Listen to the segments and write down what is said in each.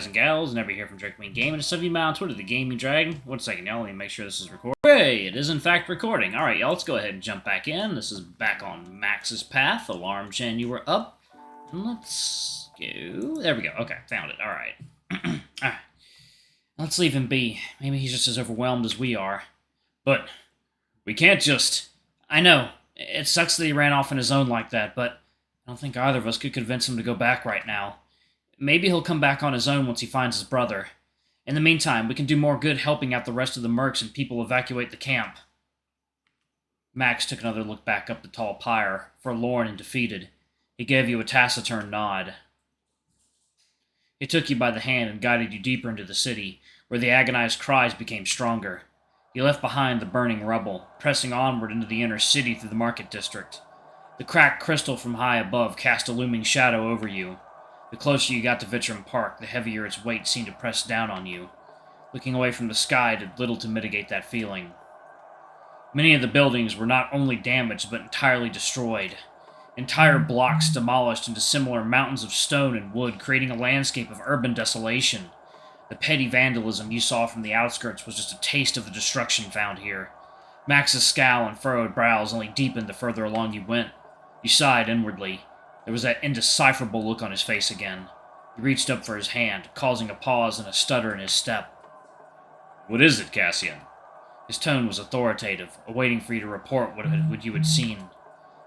guys and gals, and everybody here from Drake Queen Gaming. It's me on Twitter, the Gaming Dragon. 1 second, y'all. Let me make sure this is recording. Hooray! It is in fact recording. Alright, y'all, let's go ahead and jump back in. This is back on Max's path. Alarm Chen, you were up. Let's go. There we go. Okay, found it. Alright. Alright. Let's leave him be. Maybe he's just as overwhelmed as we are. But we can't just... I know. It sucks that he ran off on his own like that, but I don't think either of us could convince him to go back right now. Maybe he'll come back on his own once he finds his brother. In the meantime, we can do more good helping out the rest of the mercs and people evacuate the camp. Max took another look back up the tall pyre, forlorn and defeated. He gave you a taciturn nod. He took you by the hand and guided you deeper into the city, where the agonized cries became stronger. He left behind the burning rubble, pressing onward into the inner city through the market district. The cracked crystal from high above cast a looming shadow over you. The closer you got to Vittram Park, the heavier its weight seemed to press down on you. Looking away from the sky did little to mitigate that feeling. Many of the buildings were not only damaged, but entirely destroyed. Entire blocks demolished into similar mountains of stone and wood, creating a landscape of urban desolation. The petty vandalism you saw from the outskirts was just a taste of the destruction found here. Max's scowl and furrowed brows only deepened the further along you went. You sighed inwardly. There was that indecipherable look on his face again. He reached up for his hand, causing a pause and a stutter in his step. "What is it, Cassian?" His tone was authoritative, awaiting for you to report what you had seen.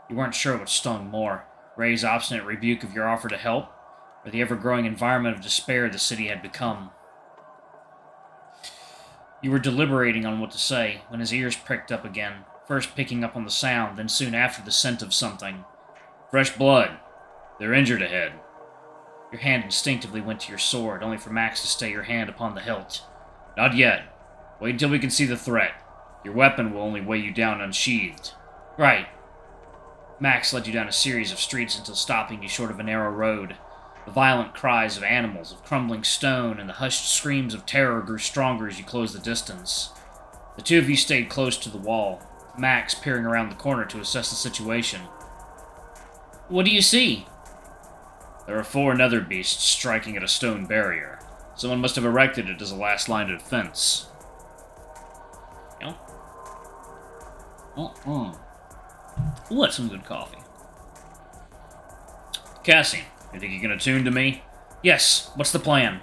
You weren't sure what stung more, Ray's obstinate rebuke of your offer to help, or the ever-growing environment of despair the city had become. You were deliberating on what to say, when his ears pricked up again, first picking up on the sound, then soon after the scent of something. "Fresh blood. They're injured ahead." Your hand instinctively went to your sword, only for Max to stay your hand upon the hilt. "Not yet. Wait until we can see the threat. Your weapon will only weigh you down unsheathed." "Right." Max led you down a series of streets until stopping you short of a narrow road. The violent cries of animals, of crumbling stone, and the hushed screams of terror grew stronger as you closed the distance. The two of you stayed close to the wall, Max peering around the corner to assess the situation. "What do you see?" "There are 4 nether beasts striking at a stone barrier. Someone must have erected it as a last line of defense." Yeah. Ooh, that's some good coffee. "Cassian, you think you can attune to me?" "Yes. What's the plan?"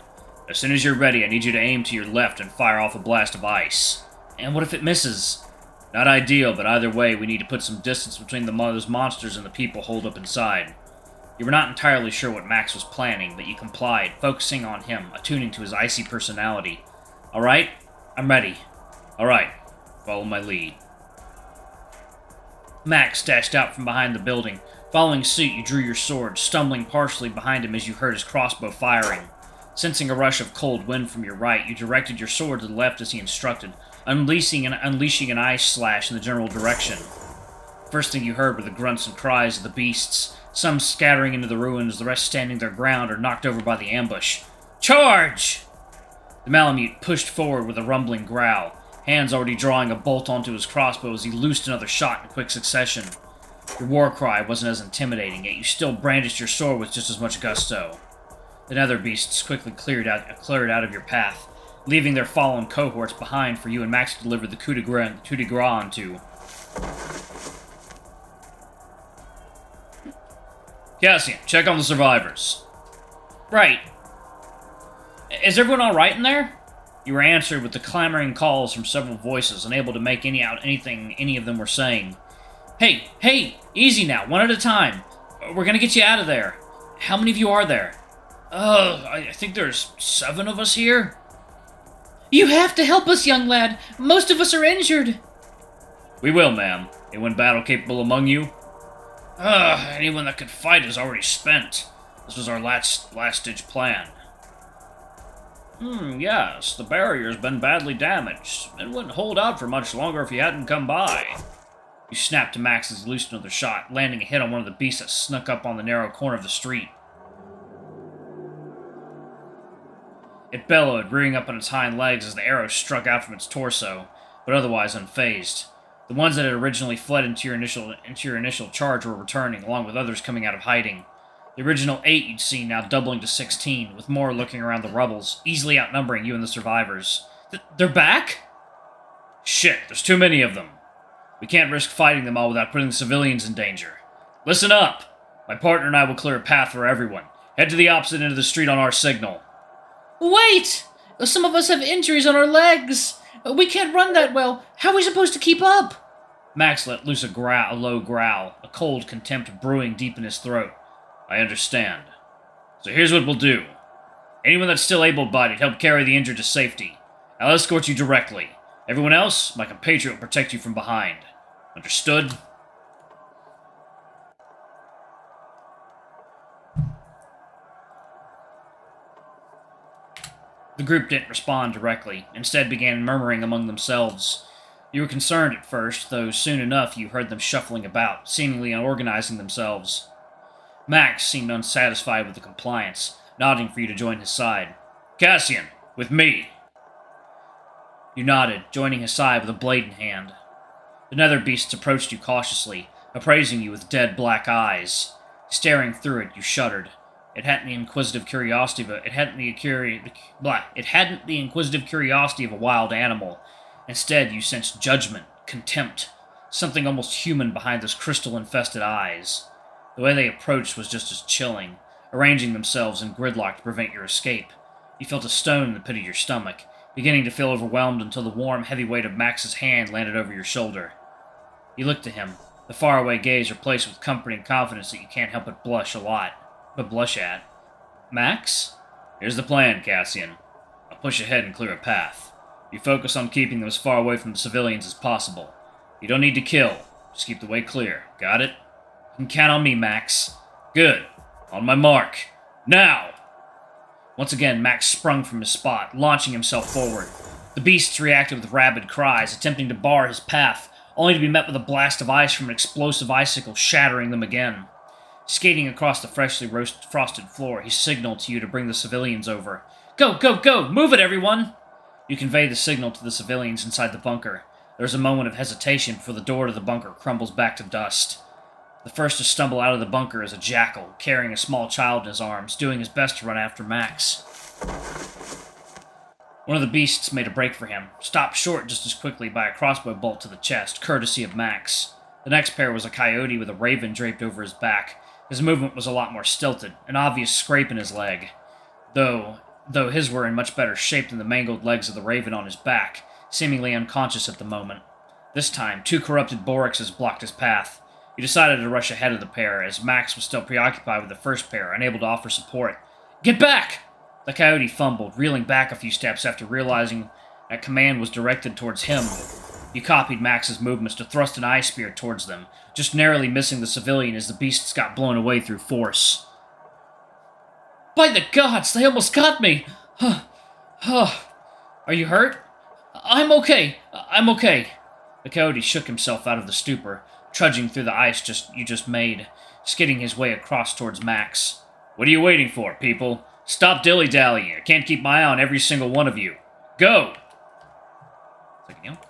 "As soon as you're ready, I need you to aim to your left and fire off a blast of ice." "And what if it misses?" "Not ideal, but either way, we need to put some distance between those monsters and the people holed up inside." You were not entirely sure what Max was planning, but you complied, focusing on him, attuning to his icy personality. "Alright, I'm ready." "Alright, follow my lead." Max dashed out from behind the building. Following suit, you drew your sword, stumbling partially behind him as you heard his crossbow firing. Sensing a rush of cold wind from your right, you directed your sword to the left as he instructed, unleashing an ice slash in the general direction. First thing you heard were the grunts and cries of the beasts, some scattering into the ruins, the rest standing their ground or knocked over by the ambush. "Charge!" The Malamute pushed forward with a rumbling growl, hands already drawing a bolt onto his crossbow as he loosed another shot in quick succession. Your war cry wasn't as intimidating, yet you still brandished your sword with just as much gusto. The nether beasts quickly cleared out of your path, leaving their fallen cohorts behind for you and Max to deliver the coup de grace onto. "Cassian, check on the survivors." "Right. Is everyone alright in there?" You were answered with the clamoring calls from several voices, unable to make out anything any of them were saying. Hey, easy now, one at a time. We're gonna get you out of there. How many of you are there?" I think there's 7 of us here." "You have to help us, young lad. Most of us are injured." "We will, ma'am. Anyone battle-capable among you?" Anyone that could fight is already spent. This was our last-ditch plan." Yes, the barrier's been badly damaged. It wouldn't hold out for much longer if you hadn't come by." You snapped to Max as he loosed another shot, landing a hit on one of the beasts that snuck up on the narrow corner of the street. It bellowed, rearing up on its hind legs as the arrow struck out from its torso, but otherwise unfazed. The ones that had originally fled into your initial charge were returning, along with others coming out of hiding. The original 8 you'd seen now doubling to 16, with more lurking around the rubbles, easily outnumbering you and the survivors. They're back? Shit, there's too many of them. We can't risk fighting them all without putting the civilians in danger. Listen up! My partner and I will clear a path for everyone. Head to the opposite end of the street on our signal. Wait! Some of us have injuries on our legs. We can't run that well. How are we supposed to keep up? Max let loose a low growl, a cold contempt brewing deep in his throat. I understand. So here's what we'll do. Anyone that's still able-bodied, help carry the injured to safety. I'll escort you directly. Everyone else, my compatriot will protect you from behind. Understood? The group didn't respond directly, instead began murmuring among themselves. You were concerned at first, though soon enough you heard them shuffling about, seemingly unorganizing themselves. Max seemed unsatisfied with the compliance, nodding for you to join his side. Cassian, with me! You nodded, joining his side with a blade in hand. The nether beasts approached you cautiously, appraising you with dead black eyes. Staring through it, you shuddered. It hadn't the inquisitive curiosity of a wild animal. Instead, you sensed judgment, contempt, something almost human behind those crystal-infested eyes. The way they approached was just as chilling, arranging themselves in gridlock to prevent your escape. You felt a stone in the pit of your stomach, beginning to feel overwhelmed until the warm, heavy weight of Max's hand landed over your shoulder. You looked to him, the faraway gaze replaced with comforting confidence that you can't help but blush at. Max? Here's the plan, Cassian. I'll push ahead and clear a path. You focus on keeping them as far away from the civilians as possible. You don't need to kill, just keep the way clear. Got it? You can count on me, Max. Good. On my mark. Now! Once again, Max sprung from his spot, launching himself forward. The beasts reacted with rabid cries, attempting to bar his path, only to be met with a blast of ice from an explosive icicle shattering them again. Skating across the freshly frosted floor, he signaled to you to bring the civilians over. Go, go, go! Move it, everyone! You convey the signal to the civilians inside the bunker. There's a moment of hesitation before the door to the bunker crumbles back to dust. The first to stumble out of the bunker is a jackal, carrying a small child in his arms, doing his best to run after Max. One of the beasts made a break for him, stopped short just as quickly by a crossbow bolt to the chest, courtesy of Max. The next pair was a coyote with a raven draped over his back. His movement was a lot more stilted, an obvious scrape in his leg, though his were in much better shape than the mangled legs of the raven on his back, seemingly unconscious at the moment. This time, 2 corrupted boraxes blocked his path. You decided to rush ahead of the pair, as Max was still preoccupied with the first pair, unable to offer support. Get back! The coyote fumbled, reeling back a few steps after realizing that command was directed towards him. You copied Max's movements to thrust an ice spear towards them, just narrowly missing the civilian as the beasts got blown away through force. By the gods, they almost got me! Are you hurt? I'm okay. The coyote shook himself out of the stupor, trudging through the ice you just made, skidding his way across towards Max. What are you waiting for, people? Stop dilly-dallying. I can't keep my eye on every single one of you. Go!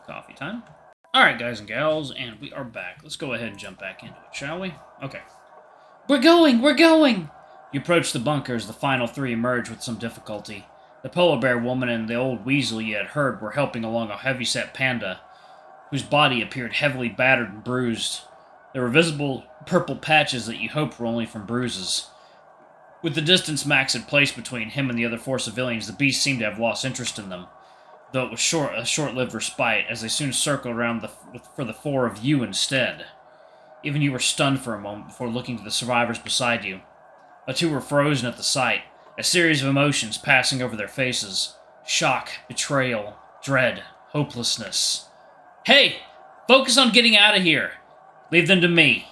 Coffee time. Alright, guys and gals, and we are back. Let's go ahead and jump back into it, shall we? Okay. We're going! You approach the bunker as the final 3 emerge with some difficulty. The polar bear woman and the old weasel you had heard were helping along a heavy-set panda, whose body appeared heavily battered and bruised. There were visible purple patches that you hoped were only from bruises. With the distance Max had placed between him and the other 4 civilians, the beast seemed to have lost interest in them, though it was a short-lived respite, as they soon circled around for the 4 of you instead. Even you were stunned for a moment before looking to the survivors beside you. The 2 were frozen at the sight, a series of emotions passing over their faces. Shock, betrayal, dread, hopelessness. Hey! Focus on getting out of here! Leave them to me.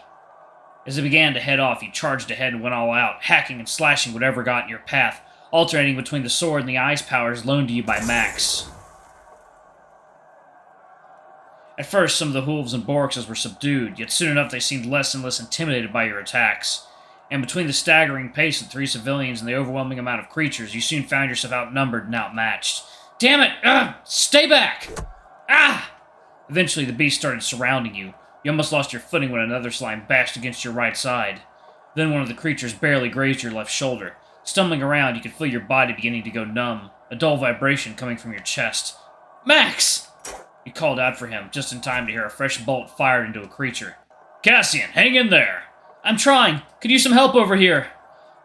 As they began to head off, you charged ahead and went all out, hacking and slashing whatever got in your path, alternating between the sword and the ice powers loaned to you by Max. At first, some of the hooves and boraxes were subdued, yet soon enough they seemed less and less intimidated by your attacks. And between the staggering pace of 3 civilians and the overwhelming amount of creatures, you soon found yourself outnumbered and outmatched. Damn it! Stay back! Eventually, the beast started surrounding you. You almost lost your footing when another slime bashed against your right side. Then one of the creatures barely grazed your left shoulder. Stumbling around, you could feel your body beginning to go numb, a dull vibration coming from your chest. Max! You called out for him, just in time to hear a fresh bolt fired into a creature. Cassian, hang in there! I'm trying! Could use some help over here!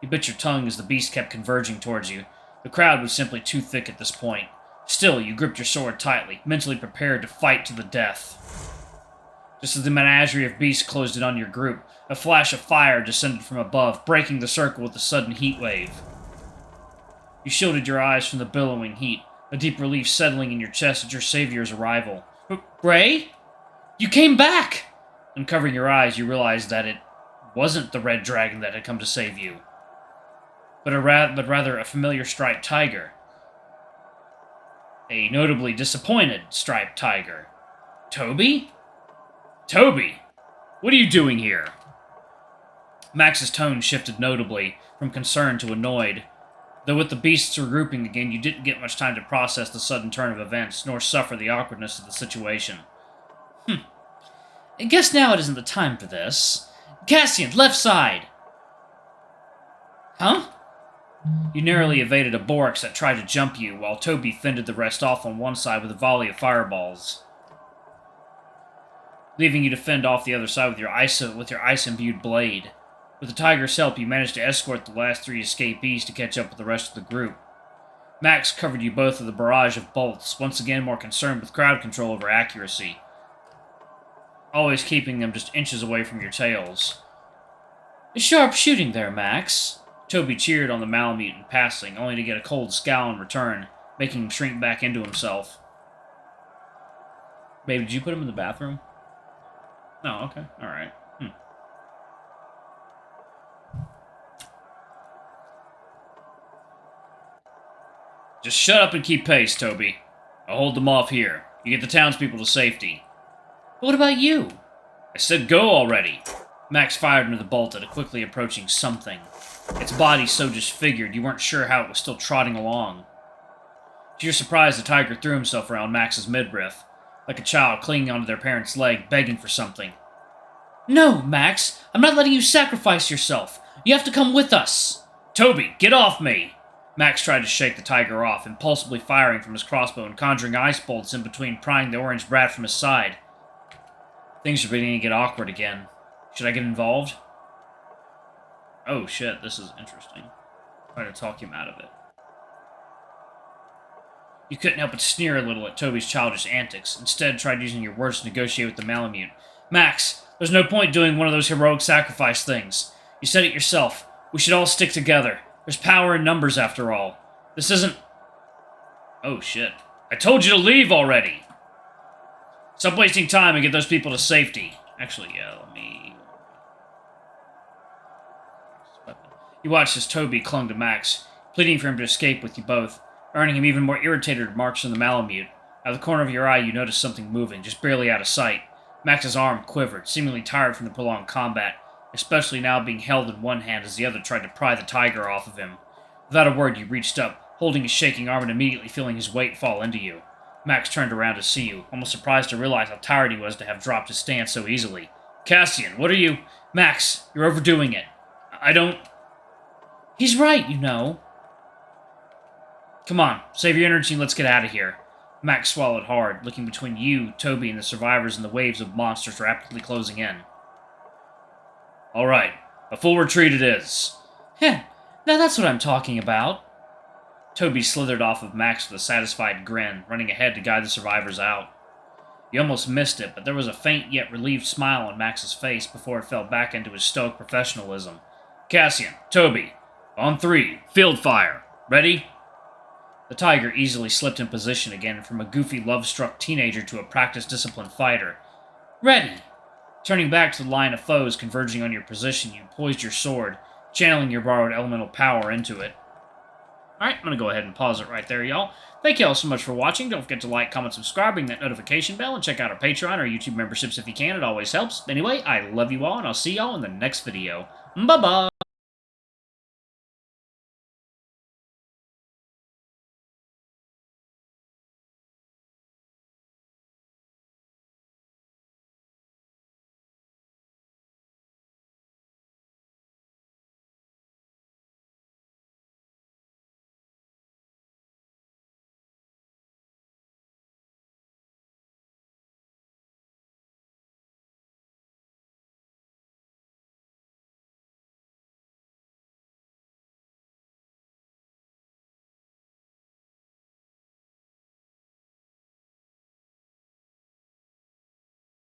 You bit your tongue as the beast kept converging towards you. The crowd was simply too thick at this point. Still, you gripped your sword tightly, mentally prepared to fight to the death. Just as the menagerie of beasts closed in on your group, a flash of fire descended from above, breaking the circle with a sudden heat wave. You shielded your eyes from the billowing heat, a deep relief settling in your chest at your savior's arrival. Ray? You came back! Uncovering your eyes, you realized that it wasn't the red dragon that had come to save you, but rather a familiar striped tiger. A notably disappointed striped tiger. Toby? Toby! What are you doing here? Max's tone shifted notably, from concern to annoyed. Though with the beasts regrouping again, you didn't get much time to process the sudden turn of events, nor suffer the awkwardness of the situation. I guess now it isn't the time for this. Cassian, left side! Huh? You narrowly evaded a Borax that tried to jump you, while Toby fended the rest off on one side with a volley of fireballs, leaving you to fend off the other side with your ice-imbued blade. With the tiger's help, you managed to escort the last 3 escapees to catch up with the rest of the group. Max covered you both with a barrage of bolts, once again more concerned with crowd control over accuracy, always keeping them just inches away from your tails. Sharp shooting there, Max. Toby cheered on the Malamute in passing, only to get a cold scowl in return, making him shrink back into himself. Babe, did you put him in the bathroom? Oh, okay. Alright. Just shut up and keep pace, Toby. I'll hold them off here. You get the townspeople to safety. But what about you? I said go already. Max fired into the bolt at a quickly approaching something. Its body so disfigured you weren't sure how it was still trotting along. To your surprise, the tiger threw himself around Max's midriff, like a child clinging onto their parent's leg, begging for something. No, Max! I'm not letting you sacrifice yourself! You have to come with us! Toby, get off me! Max tried to shake the tiger off, impulsively firing from his crossbow and conjuring ice bolts in between, prying the orange brat from his side. Things are beginning to get awkward again. Should I get involved? Oh shit, this is interesting. Try to talk him out of it. You couldn't help but sneer a little at Toby's childish antics. Instead, tried using your words to negotiate with the Malamute. Max, there's no point doing one of those heroic sacrifice things. You said it yourself. We should all stick together. There's power in numbers, after all. This isn't... Oh, shit. I told you to leave already! Stop wasting time and get those people to safety. Actually, yeah, let me... You watched as Toby clung to Max, pleading for him to escape with you both, earning him even more irritated remarks from the Malamute. Out of the corner of your eye, you noticed something moving, just barely out of sight. Max's arm quivered, seemingly tired from the prolonged combat, especially now being held in one hand as the other tried to pry the tiger off of him. Without a word, you reached up, holding his shaking arm and immediately feeling his weight fall into you. Max turned around to see you, almost surprised to realize how tired he was to have dropped his stance so easily. Cassian, what are you... Max, you're overdoing it. I don't... He's right, you know. Come on, save your energy and let's get out of here. Max swallowed hard, looking between you, Toby, and the survivors in the waves of monsters rapidly closing in. Alright, a full retreat it is. Heh, now that's what I'm talking about. Toby slithered off of Max with a satisfied grin, running ahead to guide the survivors out. You almost missed it, but there was a faint yet relieved smile on Max's face before it fell back into his stoic professionalism. Cassian, Toby, on 3, field fire. Ready? The tiger easily slipped in position again from a goofy, love-struck teenager to a practiced, disciplined fighter. Ready! Turning back to the line of foes converging on your position, you poised your sword, channeling your borrowed elemental power into it. Alright, I'm going to go ahead and pause it right there, y'all. Thank y'all so much for watching. Don't forget to like, comment, subscribe, ring that notification bell, and check out our Patreon or YouTube memberships if you can. It always helps. Anyway, I love you all, and I'll see y'all in the next video. Bye-bye!